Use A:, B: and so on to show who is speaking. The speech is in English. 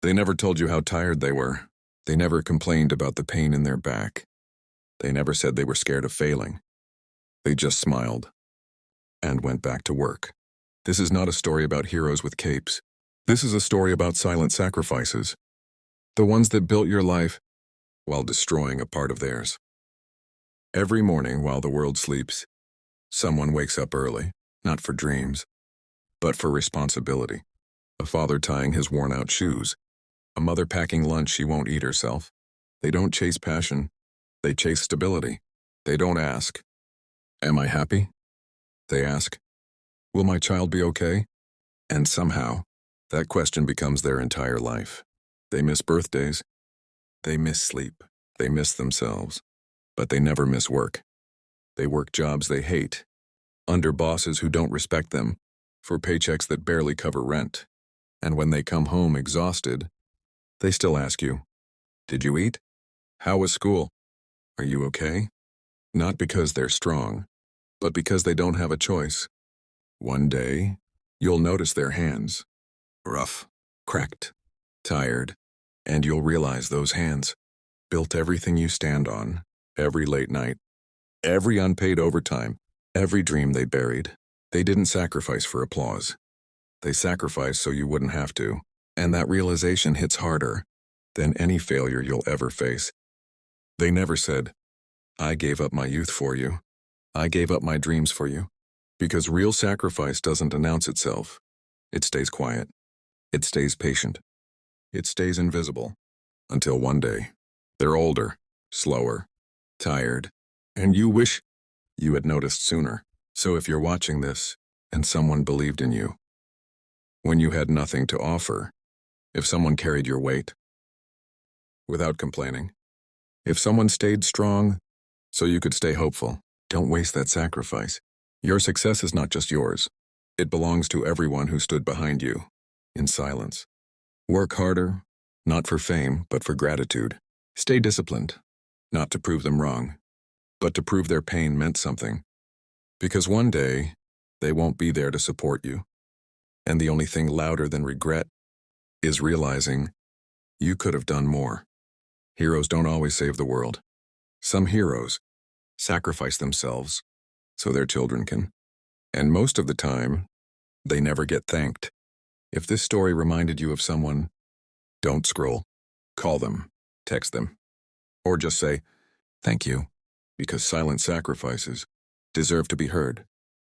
A: They never told you how tired they were. They never complained about the pain in their back. They never said they were scared of failing. They just smiled and went back to work. This is not a story about heroes with capes. This is a story about silent sacrifices. The ones that built your life while destroying a part of theirs. Every morning while the world sleeps, someone wakes up early, not for dreams, but for responsibility. A father tying his worn-out shoes. A mother packing lunch she won't eat herself. They don't chase passion. They chase stability. They don't ask, "Am I happy?" They ask, "Will my child be okay?" And somehow, that question becomes their entire life. They miss birthdays. They miss sleep. They miss themselves. But they never miss work. They work jobs they hate, under bosses who don't respect them, for paychecks that barely cover rent. And when they come home exhausted, they still ask you, "Did you eat? How was school? Are you okay?" Not because they're strong, but because they don't have a choice. One day, you'll notice their hands, rough, cracked, tired, and you'll realize those hands built everything you stand on, every late night, every unpaid overtime, every dream they buried. They didn't sacrifice for applause. They sacrificed so you wouldn't have to, and that realization hits harder than any failure you'll ever face. They never said, "I gave up my youth for you. I gave up my dreams for you." Because real sacrifice doesn't announce itself. It stays quiet. It stays patient. It stays invisible. Until one day, they're older, slower, tired, and you wish you had noticed sooner. So if you're watching this, and someone believed in you, when you had nothing to offer, if someone carried your weight, without complaining, if someone stayed strong, so you could stay hopeful, don't waste that sacrifice. Your success is not just yours. It belongs to everyone who stood behind you, in silence. Work harder, not for fame, but for gratitude. Stay disciplined, not to prove them wrong, but to prove their pain meant something. Because one day, they won't be there to support you. And the only thing louder than regret is realizing you could have done more. Heroes don't always save the world. Some heroes sacrifice themselves so their children can. And most of the time, they never get thanked. If this story reminded you of someone, don't scroll. Call them, text them, or just say, "Thank you," because silent sacrifices deserve to be heard.